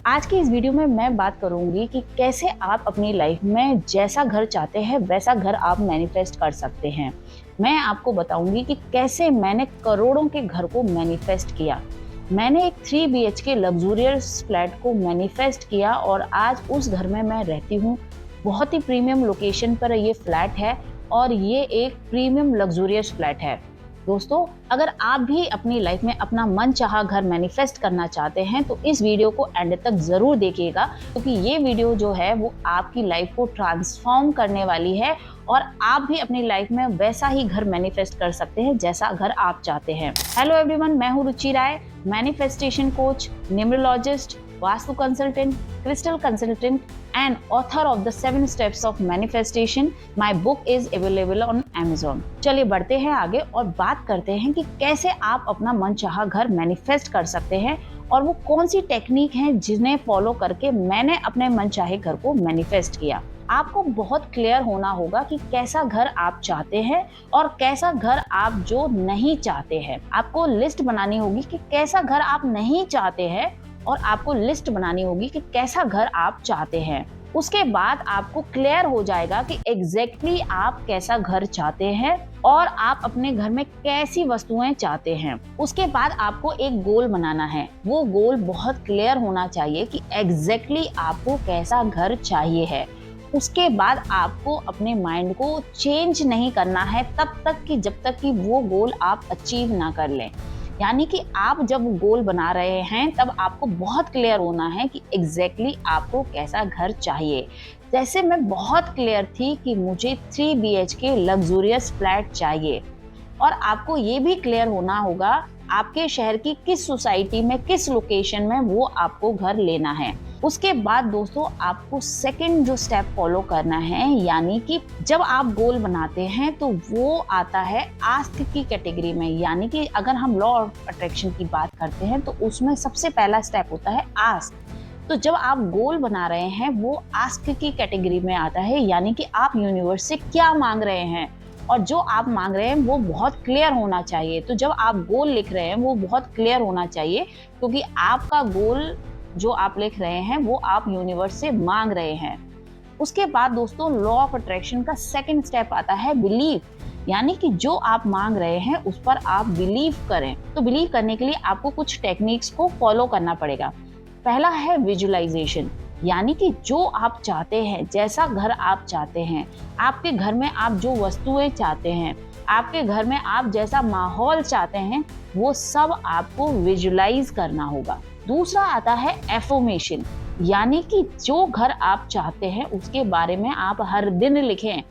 आज की इस वीडियो में मैं बात करूंगी कि कैसे आप अपनी लाइफ में जैसा घर चाहते हैं वैसा घर आप मैनिफेस्ट कर सकते हैं। मैं आपको बताऊंगी कि कैसे मैंने करोड़ों के घर को मैनिफेस्ट किया। मैंने एक 3 BHK लग्जूरियस फ्लैट को मैनिफेस्ट किया और आज उस घर में मैं रहती हूँ। बहुत ही प्रीमियम लोकेशन पर ये फ्लैट है और ये एक प्रीमियम लग्जूरियस फ्लैट है। दोस्तों, अगर आप भी अपनी लाइफ में अपना मनचाहा घर मैनिफेस्ट करना चाहते हैं तो इस वीडियो को एंड तक जरूर देखिएगा, क्योंकि ये वीडियो जो है वो आपकी लाइफ को ट्रांसफॉर्म करने वाली है और आप भी अपनी लाइफ में वैसा ही घर मैनिफेस्ट कर सकते हैं जैसा घर आप चाहते हैं। हेलो एवरीवन, मैं हूँ Ruchi Rai, manifestation coach, numerologist, vastu consultant, crystal consultant and author of the 7 steps of manifestation. My book is available on Amazon. चलिए बढ़ते हैं आगे और बात करते हैं कि कैसे आप अपना मनचाहा घर मैनिफेस्ट कर सकते हैं और वो कौन सी टेक्निक है जिन्हें फॉलो करके मैंने अपने मनचाहे घर को मैनिफेस्ट किया। आपको बहुत क्लियर होना होगा कि कैसा घर आप चाहते हैं और कैसा घर आप जो नहीं चाहते हैं। आपको लिस्ट बनानी होगी कि कैसा घर आप नहीं चाहते हैं और आपको लिस्ट बनानी होगी कि कैसा घर आप चाहते हैं। उसके बाद आपको क्लियर हो जाएगा कि एग्जैक्टली आप कैसा घर चाहते हैं और आप अपने घर में कैसी वस्तुएं चाहते हैं। उसके बाद आपको एक गोल बनाना है। वो गोल बहुत क्लियर होना चाहिए कि एग्जैक्टली आपको कैसा घर चाहिए है। उसके बाद आपको अपने माइंड को चेंज नहीं करना है तब तक कि जब तक कि वो गोल आप अचीव ना कर लें। यानी कि आप जब गोल बना रहे हैं तब आपको बहुत क्लियर होना है कि एग्जैक्टली आपको कैसा घर चाहिए। जैसे मैं बहुत क्लियर थी कि मुझे 3 BHK लग्जूरियस फ्लैट चाहिए और आपको ये भी क्लियर होना होगा आपके शहर की किस सोसाइटी में, किस लोकेशन में वो आपको घर लेना है। उसके बाद दोस्तों आपको सेकंड जो स्टेप फॉलो करना है, यानी कि जब आप गोल बनाते हैं तो वो आता है आस्क की कैटेगरी में। यानी कि अगर हम लॉ ऑफ अट्रैक्शन की बात करते हैं तो उसमें सबसे पहला स्टेप होता है आस्क। तो जब आप गोल बना रहे हैं वो आस्क की कैटेगरी में आता है, यानी कि आप यूनिवर्स से क्या मांग रहे हैं और जो आप मांग रहे हैं वो बहुत क्लियर होना चाहिए। तो जब आप गोल लिख रहे हैं वो बहुत क्लियर होना चाहिए, क्योंकि आपका गोल जो आप लिख रहे हैं वो आप यूनिवर्स से मांग रहे हैं। उसके बाद दोस्तों लॉ ऑफ अट्रैक्शन का सेकंड स्टेप आता है बिलीव, यानी कि जो आप मांग रहे हैं उस पर आप बिलीव करें। तो बिलीव करने के लिए आपको कुछ टेक्निक्स को फॉलो करना पड़ेगा। पहला है विजुअलाइजेशन, यानी कि जो आप चाहते हैं, जैसा घर आप चाहते हैं, आपके घर में आप जो वस्तुएं चाहते हैं, आपके घर में आप जैसा माहौल चाहते हैं, वो सब आपको विजुअलाइज करना होगा। दूसरा आता है एफर्मेशन, यानी कि जो घर आप चाहते हैं उसके बारे में आप हर दिन लिखें।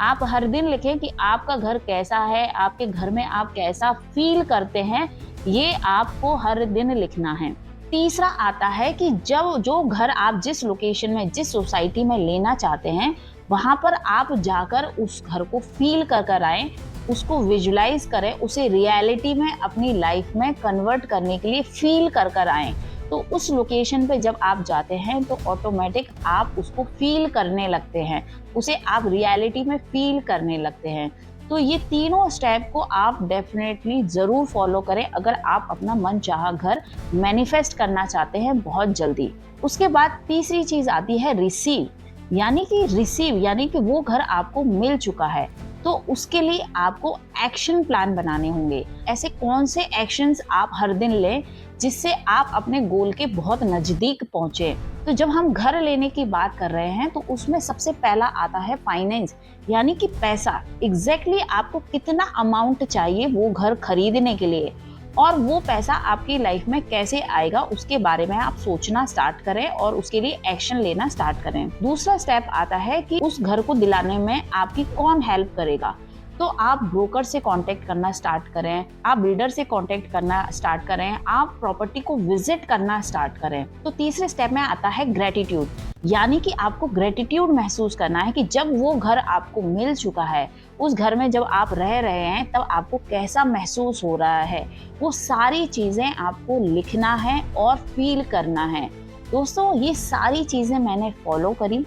आप हर दिन लिखें कि आपका घर कैसा है, आपके घर में आप कैसा फील करते हैं, ये आपको हर दिन लिखना है। तीसरा आता है कि जब जो घर आप जिस लोकेशन में, जिस सोसाइटी में लेना चाहते हैं, वहां पर आप जाकर उस घर को फील कर आएं, उसको विजुलाइज करें, उसे रियलिटी में अपनी लाइफ में कन्वर्ट करने के लिए फील कर आएं। तो उस लोकेशन पे जब आप जाते हैं तो ऑटोमेटिक आप उसको फील करने लगते हैं, उसे आप रियलिटी में फील करने लगते हैं। तो ये तीनों स्टेप को आप डेफिनेटली ज़रूर फॉलो करें अगर आप अपना मनचाहा घर मैनिफेस्ट करना चाहते हैं बहुत जल्दी। उसके बाद तीसरी चीज़ आती है रिसीव, यानी कि वो घर आपको मिल चुका है, तो उसके लिए आपको एक्शन प्लान बनाने होंगे। ऐसे कौन से एक्शंस आप हर दिन लें जिससे आप अपने गोल के बहुत नज़दीक पहुंचे। तो जब हम घर लेने की बात कर रहे हैं तो उसमें सबसे पहला आता है फाइनेंस, यानी कि पैसा। एग्जैक्टली आपको कितना अमाउंट चाहिए वो घर खरीदने के लिए और वो पैसा आपकी लाइफ में कैसे आएगा उसके बारे में आप सोचना स्टार्ट करें और उसके लिए एक्शन लेना स्टार्ट करें। दूसरा स्टेप आता है कि उस घर को दिलाने में आपकी कौन हेल्प करेगा। तो आप ब्रोकर से कांटेक्ट करना स्टार्ट करें, आप बिल्डर से कांटेक्ट करना स्टार्ट करें, आप प्रॉपर्टी को विजिट करना स्टार्ट करें। तो तीसरे स्टेप में आता है ग्रेटिट्यूड, यानी कि आपको ग्रेटिट्यूड महसूस करना है कि जब वो घर आपको मिल चुका है, उस घर में जब आप रह रहे हैं तब आपको कैसा महसूस हो रहा है। वो सारी चीज़ें आपको लिखना है और फील करना है। दोस्तों, ये सारी चीज़ें मैंने फॉलो करी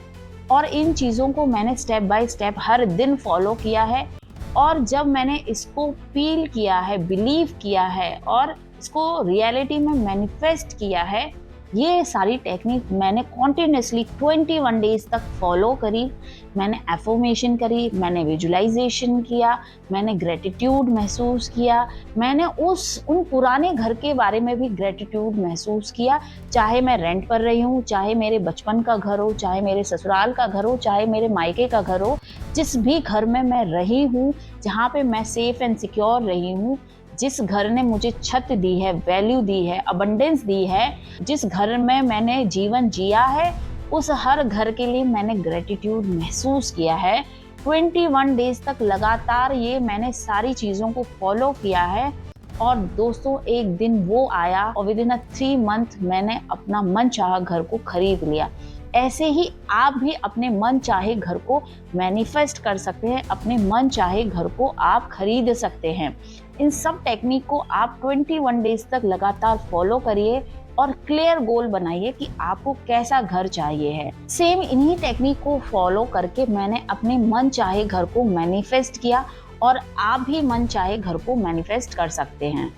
और इन चीज़ों को मैंने स्टेप बाय स्टेप हर दिन फॉलो किया है और जब मैंने इसको फील किया है, बिलीव किया है और इसको रियलिटी में मैनिफेस्ट किया है, ये सारी टेक्निक मैंने कॉन्टिन्यूसली 21 डेज तक फॉलो करी। मैंने एफर्मेशन करी, मैंने विजुअलाइजेशन किया, मैंने ग्रेटिट्यूड महसूस किया, मैंने उन पुराने घर के बारे में भी ग्रेटिट्यूड महसूस किया। चाहे मैं रेंट पर रही हूँ, चाहे मेरे बचपन का घर हो, चाहे मेरे ससुराल का घर हो, चाहे मेरे मायके का घर हो, जिस भी घर में मैं रही हूँ, जहाँ पे मैं सेफ एंड सिक्योर रही हूँ, जिस घर ने मुझे छत दी है, वैल्यू दी है, अबंडेंस दी है, जिस घर में मैंने जीवन जिया है, उस हर घर के लिए मैंने ग्रेटिट्यूड महसूस किया है। 21 डेज तक लगातार ये मैंने सारी चीज़ों को फॉलो किया है। और दोस्तों, एक दिन वो आया और विद इन 3 मंथ मैंने अपना मनचाहा घर को खरीद लिया। ऐसे ही आप भी अपने मन चाहे घर को मैनिफेस्ट कर सकते हैं, अपने मन चाहे घर को आप खरीद सकते हैं। इन सब टेक्निक को आप 21 डेज तक लगातार फॉलो करिए और क्लियर गोल बनाइए कि आपको कैसा घर चाहिए है। सेम इन्हीं टेक्निक को फॉलो करके मैंने अपने मन चाहे घर को मैनिफेस्ट किया और आप भी मन चाहे घर को मैनिफेस्ट कर सकते हैं।